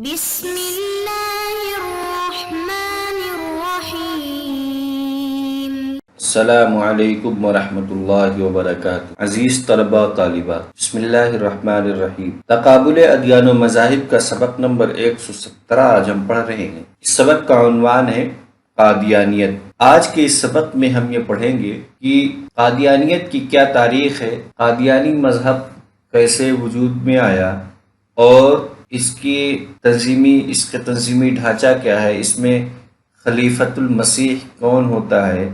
بسم اللہ الرحمن الرحیم۔ السلام علیکم ورحمۃ اللہ وبرکاتہ۔ عزیز طلباء و طالبات، بسم اللہ الرحمن الرحیم۔ تقابل ادیان و مذاہب کا سبق نمبر 117 آج ہم پڑھ رہے ہیں۔ اس سبق کا عنوان ہے قادیانیت۔ آج کے اس سبق میں ہم یہ پڑھیں گے کہ قادیانیت کی کیا تاریخ ہے، قادیانی مذہب کیسے وجود میں آیا، اور اس کا تنظیمی ڈھانچہ کیا ہے، اس میں خلیفۃ المسیح کون ہوتا ہے،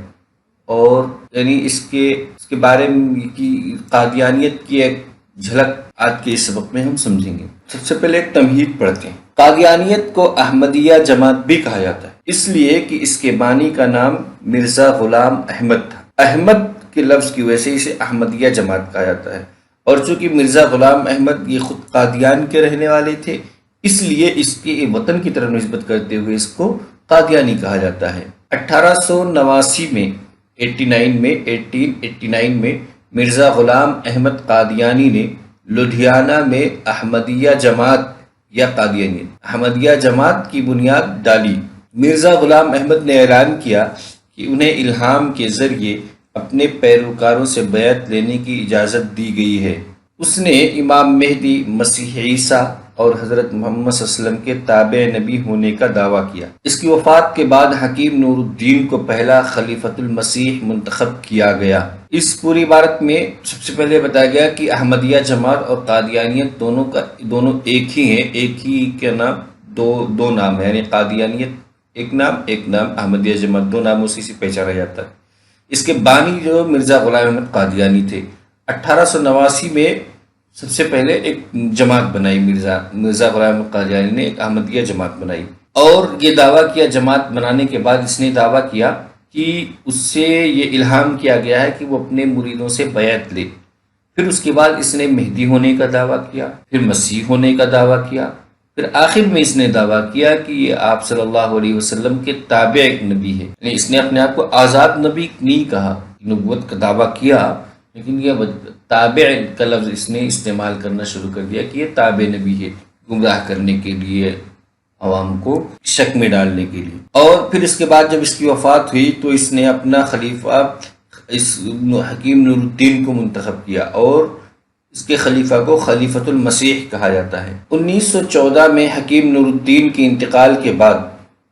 اور یعنی اس کے بارے میں کی قادیانیت کی ایک جھلک آج کے اس سبق میں ہم سمجھیں گے۔ سب سے پہلے ایک تمہید پڑھتے ہیں۔ قادیانیت کو احمدیہ جماعت بھی کہا جاتا ہے، اس لیے کہ اس کے بانی کا نام مرزا غلام احمد تھا۔ احمد کے لفظ کی وجہ سے اسے احمدیہ جماعت کہا جاتا ہے، اور چونکہ مرزا غلام احمد یہ خود قادیان کے رہنے والے تھے، اس لیے اس کے وطن کی طرف نسبت کرتے ہوئے اس کو قادیانی کہا جاتا ہے۔ 1889 میں 1889 میں مرزا غلام احمد قادیانی نے لدھیانہ میں احمدیہ جماعت یا احمدیہ جماعت کی بنیاد ڈالی۔ مرزا غلام احمد نے اعلان کیا کہ انہیں الہام کے ذریعے اپنے پیروکاروں سے بیعت لینے کی اجازت دی گئی ہے۔ اس نے امام مہدی، مسیح عیسیٰ اور حضرت محمد صلی اللہ علیہ وسلم کے تابع نبی ہونے کا دعویٰ کیا۔ اس کی وفات کے بعد حکیم نور الدین کو پہلا خلیفۃ المسیح منتخب کیا گیا۔ اس پوری عبارت میں سب سے پہلے بتایا گیا کہ احمدیہ جماعت اور قادیانیت دونوں ایک ہی ہیں، ایک ہی کے نام دو نام ہیں، یعنی قادیانیت ایک نام احمدیہ جماعت دو ناموں سے اسے پہچانا جاتا ہے۔ اس کے بانی جو مرزا غلام احمد قادیانی تھے۔ 1889 میں سب سے پہلے ایک جماعت بنائی، مرزا غلام احمد قادیانی نے ایک احمدیہ جماعت بنائی، اور یہ دعویٰ کیا، جماعت بنانے کے بعد اس نے دعویٰ کیا کہ اس سے یہ الہام کیا گیا ہے کہ وہ اپنے مریدوں سے بیعت لے۔ پھر اس کے بعد اس نے مہدی ہونے کا دعویٰ کیا، پھر مسیح ہونے کا دعویٰ کیا، پھر آخر میں اس نے دعویٰ کیا کہ یہ آپ صلی اللہ علیہ وسلم کے تابع ایک نبی ہے۔ یعنی اس نے اپنے آپ کو آزاد نبی نہیں کہا، نبوت کا دعویٰ کیا، لیکن یہ تابع کا لفظ اس نے استعمال کرنا شروع کر دیا کہ یہ تابع نبی ہے، گمراہ کرنے کے لیے، عوام کو شک میں ڈالنے کے لیے۔ اور پھر اس کے بعد جب اس کی وفات ہوئی تو اس نے اپنا خلیفہ حکیم نور الدین کو منتخب کیا، اور اس کے خلیفہ کو خلیفۃ المسیح کہا جاتا ہے۔ 1914 میں حکیم نور الدین کے انتقال کے بعد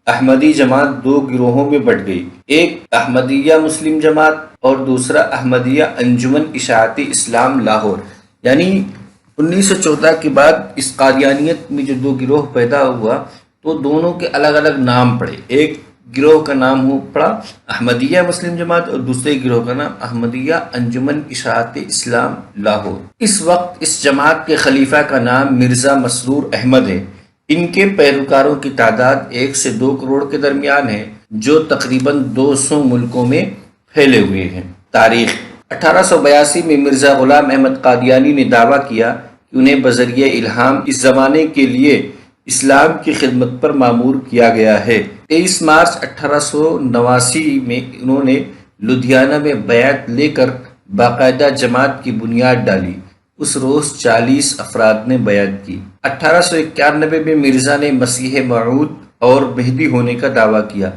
احمدی جماعت دو گروہوں میں بٹ گئی، ایک احمدیہ مسلم جماعت اور دوسرا احمدیہ انجمن اشاعتی اسلام لاہور۔ یعنی 1914 کے بعد اس قادیانیت میں جو دو گروہ پیدا ہوا تو دونوں کے الگ الگ نام پڑے، ایک گروہ کا نام پڑا احمدیہ مسلم جماعت اور دوسرے گروہ کا نام احمدیہ انجمن اشاعتی اسلام لاہور۔ اس وقت اس جماعت کے خلیفہ کا نام مرزا مسرور احمد ہے۔ ان کے پیروکاروں کی تعداد 1 سے 2 کروڑ کے درمیان ہے، جو تقریباً 200 ملکوں میں پھیلے ہوئے ہیں۔ تاریخ 1882 میں مرزا غلام احمد قادیانی نے دعویٰ کیا کہ انہیں بذریعہ الہام اس زمانے کے لیے اسلام کی خدمت پر مامور کیا گیا ہے۔ 23 مارچ 1889 میں انہوں نے لدھیانہ میں بیعت لے کر باقاعدہ جماعت کی بنیاد ڈالی۔ اس روز 40 افراد نے بیعت کی۔ 1891 میں مرزا نے مسیح موعود اور مہدی ہونے کا دعویٰ کیا۔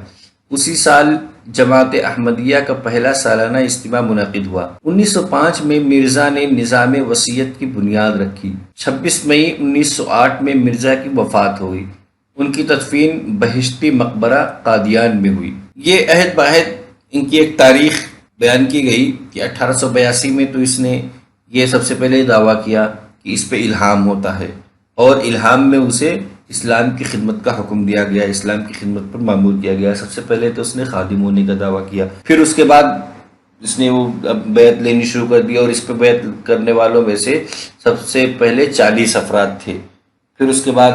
اسی سال جماعت احمدیہ کا پہلا سالانہ اجتماع منعقد ہوا۔ 1905 میں مرزا نے نظام وصیت کی بنیاد رکھی۔ 26 مئی 1908 میں مرزا کی وفات ہوئی۔ ان کی تدفین بہشتی مقبرہ قادیان میں ہوئی۔ یہ عہد بعہد ان کی ایک تاریخ بیان کی گئی کہ 1882 میں تو اس نے یہ سب سے پہلے دعویٰ کیا کہ اس پہ الہام ہوتا ہے، اور الہام میں اسے اسلام کی خدمت کا حکم دیا گیا، اسلام کی خدمت پر مامور کیا گیا۔ سب سے پہلے تو اس نے خادم ہونے کا دعویٰ کیا، پھر اس کے بعد اس نے وہ بیعت لینی شروع کر دی، اور اس پہ بیعت کرنے والوں میں سے سب سے پہلے 40 افراد تھے۔ پھر اس کے بعد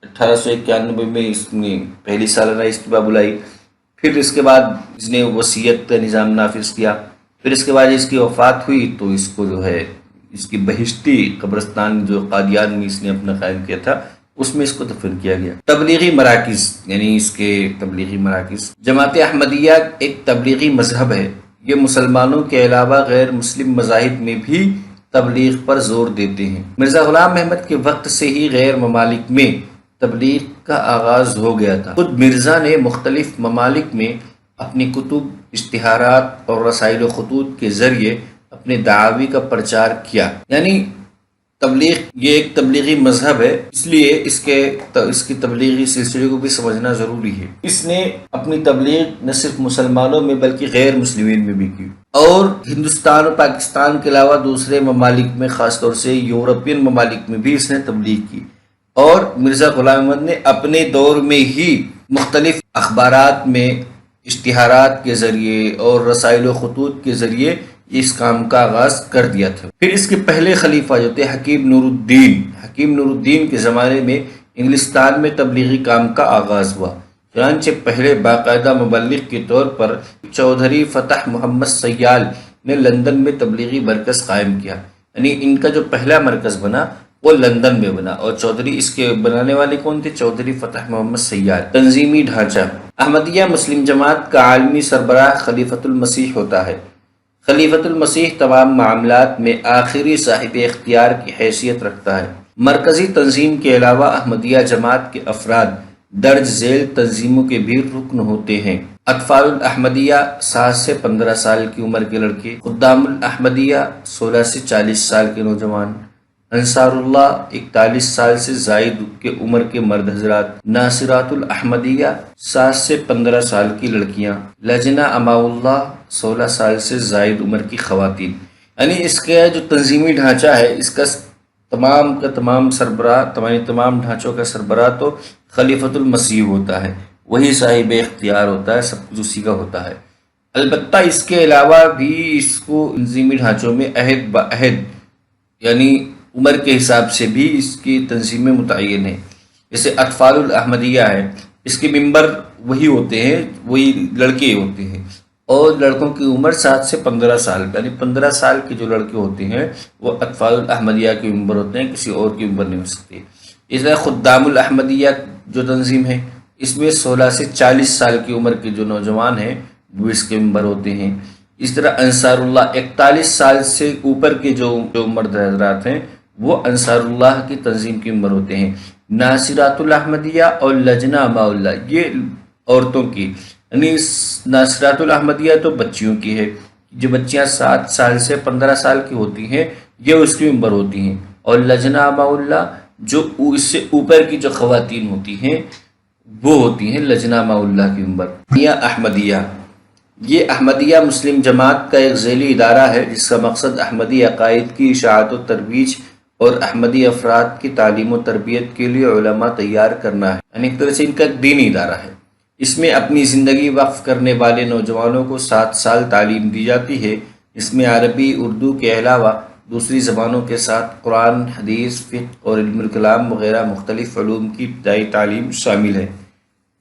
1891 میں اس نے پہلی سالانہ اجتماع بلائی، پھر اس کے بعد اس نے وصیت کا نظام نافذ کیا، پھر اس کے بعد اس کی وفات ہوئی تو اس کو جو ہے اس کی بہشتی قبرستان جو قادیان میں اس نے اپنا قائم کیا تھا اس میں اس کو دفن کیا گیا۔ تبلیغی مراکز، یعنی اس کے تبلیغی مراکز۔ جماعت احمدیہ ایک تبلیغی مذہب ہے، یہ مسلمانوں کے علاوہ غیر مسلم مذاہب میں بھی تبلیغ پر زور دیتے ہیں۔ مرزا غلام احمد کے وقت سے ہی غیر ممالک میں تبلیغ کا آغاز ہو گیا تھا۔ خود مرزا نے مختلف ممالک میں اپنی کتب، اشتہارات اور رسائل و خطوط کے ذریعے اپنے دعاوی کا پرچار کیا۔ یعنی تبلیغ یہ ایک تبلیغی مذہب ہے، اس لیے اس کی تبلیغی سلسلے کو بھی سمجھنا ضروری ہے۔ اس نے اپنی تبلیغ نہ صرف مسلمانوں میں بلکہ غیر مسلمین میں بھی کی، اور ہندوستان اور پاکستان کے علاوہ دوسرے ممالک میں، خاص طور سے یورپین ممالک میں بھی اس نے تبلیغ کی۔ اور مرزا غلام احمد نے اپنے دور میں ہی مختلف اخبارات میں اشتہارات کے ذریعے اور رسائل و خطوط کے ذریعے اس کام کا آغاز کر دیا تھا۔ پھر اس کے پہلے خلیفہ جو تھے حکیم نور الدین کے زمانے میں انگلستان میں تبلیغی کام کا آغاز ہوا۔ چنانچہ پہلے باقاعدہ مبلغ کے طور پر چودھری فتح محمد سیال نے لندن میں تبلیغی مرکز قائم کیا۔ یعنی ان کا جو پہلا مرکز بنا وہ لندن میں بنا، اور چودھری اس کے بنانے والے کون تھے؟ چودھری فتح محمد سیال۔ تنظیمی ڈھانچہ: احمدیہ مسلم جماعت کا عالمی سربراہ خلیفۃ المسیح ہوتا ہے۔ خلیفۃ المسیح تمام معاملات میں آخری صاحب اختیار کی حیثیت رکھتا ہے۔ مرکزی تنظیم کے علاوہ احمدیہ جماعت کے افراد درج ذیل تنظیموں کے بھی رکن ہوتے ہیں: اطفال الاحمدیہ 7 سے 15 سال کی عمر کے لڑکے، خدام الاحمدیہ 16 سے 40 سال کے نوجوان، انصار اللہ 41 سال سے زائد کے عمر کے مرد حضرات، ناصرات الاحمدیہ 7 سے 15 سال کی لڑکیاں، لجنہ اماء اللہ 16 سال سے زائد عمر کی خواتین۔ یعنی اس کا جو تنظیمی ڈھانچہ ہے، اس کا تمام کا تمام سربراہ، تمام ڈھانچوں کا سربراہ تو خلیفۃ المسیح ہوتا ہے، وہی صاحب اختیار ہوتا ہے، سب کچھ اسی کا ہوتا ہے۔ البتہ اس کے علاوہ بھی اس کو تنظیمی ڈھانچوں میں عہد بعہد یعنی عمر کے حساب سے بھی اس کی تنظیمیں متعین ہیں۔ جیسے اطفال الاحمدیہ ہے، اس کے ممبر وہی ہوتے ہیں، وہی لڑکے ہوتے ہیں، اور لڑکوں کی عمر 7 سے 15 سال، یعنی 15 سال کے جو لڑکے ہوتے ہیں وہ اطفال الاحمدیہ کے ممبر ہوتے ہیں، کسی اور کی ممبر نہیں ہو سکتے۔ اس طرح خدام الاحمدیہ جو تنظیم ہے، اس میں 16 سے 40 سال کی عمر کے جو نوجوان ہیں وہ اس کے ممبر ہوتے ہیں۔ اس طرح انصار اللہ 41 سال سے اوپر کے جو مرد حضرات ہیں وہ انصار اللہ کی تنظیم کے ممبر ہوتے ہیں۔ ناصرات الاحمدیہ اور لجنہ اماء اللہ یہ عورتوں کی، یعنی ناصرات الاحمدیہ تو بچیوں کی ہے، جو بچیاں 7 سال سے 15 سال کی ہوتی ہیں یہ اس کی ممبر ہوتی ہیں، اور لجنہ اماء اللہ جو اس سے اوپر کی جو خواتین ہوتی ہیں وہ ہوتی ہیں لجنہ اماء اللہ کی ممبر۔ احمدیہ یہ احمدیہ مسلم جماعت کا ایک ذیلی ادارہ ہے جس کا مقصد احمدی عقائد کی اشاعت و ترویج اور احمدی افراد کی تعلیم و تربیت کے لیے علماء تیار کرنا ہے، یعنی ایک طرح سے ان کا دینی ادارہ ہے۔ اس میں اپنی زندگی وقف کرنے والے نوجوانوں کو 7 سال تعلیم دی جاتی ہے۔ اس میں عربی، اردو کے علاوہ دوسری زبانوں کے ساتھ قرآن، حدیث، فقہ اور علم الکلام وغیرہ مختلف علوم کی ابتدائی تعلیم شامل ہے۔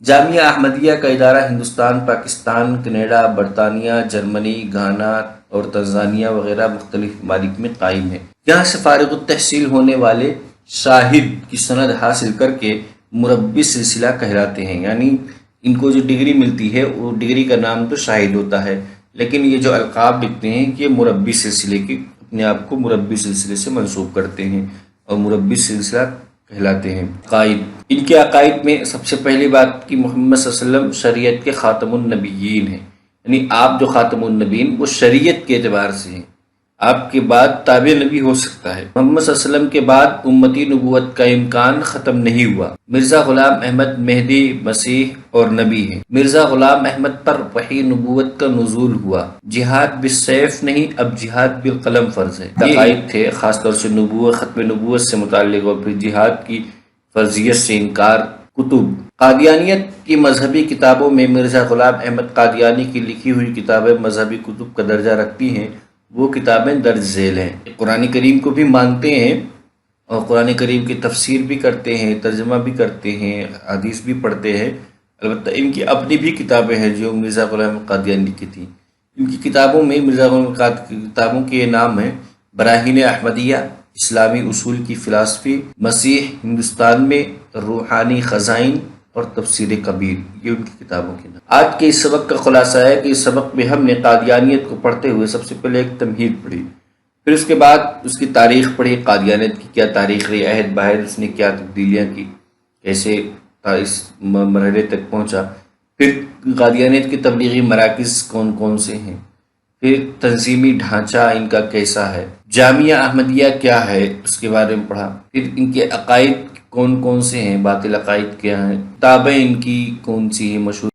جامعہ احمدیہ کا ادارہ ہندوستان، پاکستان، کینیڈا، برطانیہ، جرمنی، گھانا اور تنزانیہ وغیرہ مختلف ممالک میں قائم ہے۔ یہاں سے فارغ التحصیل ہونے والے شاہد کی سند حاصل کر کے مربی سلسلہ کہلاتے ہیں، یعنی ان کو جو ڈگری ملتی ہے وہ ڈگری کا نام تو شاہد ہوتا ہے، لیکن یہ جو القاب لکھتے ہیں کہ یہ مربی سلسلے کی، اپنے آپ کو مربی سلسلے سے منسوب کرتے ہیں اور مربی سلسلہ کہلاتے ہیں۔ عقائد، ان کے عقائد میں سب سے پہلی بات کہ محمد صلی اللہ علیہ وسلم شریعت کے خاتم النبیین ہیں، یعنی آپ جو خاتم النبیین وہ شریعت کے اعتبار سے ہیں، آپ کے بعد تابع نبی ہو سکتا ہے۔ محمد صلی اللہ علیہ وسلم کے بعد امتی نبوت کا امکان ختم نہیں ہوا۔ مرزا غلام احمد مہدی، مسیح اور نبی ہیں۔ مرزا غلام احمد پر وحی نبوت کا نزول ہوا۔ جہاد بالسیف نہیں، اب جہاد بالقلم فرض ہے۔ عقائد تھے خاص طور سے نبوت، ختم نبوت سے متعلق اور پھر جہاد کی فرضیت سے انکار۔ کتب، قادیانیت کی مذہبی کتابوں میں مرزا غلام احمد قادیانی کی لکھی ہوئی کتابیں مذہبی کتب کا درجہ رکھتی ہیں۔ وہ کتابیں درج ذیل ہیں۔ قرآن کریم کو بھی مانتے ہیں اور قرآن کریم کی تفسیر بھی کرتے ہیں، ترجمہ بھی کرتے ہیں، حدیث بھی پڑھتے ہیں۔ البتہ ان کی اپنی بھی کتابیں ہیں جو مرزا غلام احمد قادیانی کی تھیں۔ ان کی کتابوں میں مرزا غلام احمد کی کتابوں کے نام ہیں: براہین احمدیہ، اسلامی اصول کی فلسفی، مسیح ہندوستان میں، روحانی خزائن اور تفسیر کبیر، یہ ان کی کتابوں کے نام۔ آج کے اس سبق کا خلاصہ ہے کہ اس سبق میں ہم نے قادیانیت کو پڑھتے ہوئے سب سے پہلے ایک تمہید پڑھی، پھر اس کے بعد اس کی تاریخ پڑھی، قادیانیت کی کیا تاریخ رہی، عہد بعہد اس نے کیا تبدیلیاں کی، کیسے اس مرحلے تک پہنچا، پھر قادیانیت کے تبلیغی مراکز کون کون سے ہیں، پھر تنظیمی ڈھانچہ ان کا کیسا ہے، جامعہ احمدیہ کیا ہے اس کے بارے میں پڑھا، پھر ان کے عقائد کون کون سے ہیں، باطل عقائد کیا ہیں، کتابیں ان کی کون سی ہیں مشہور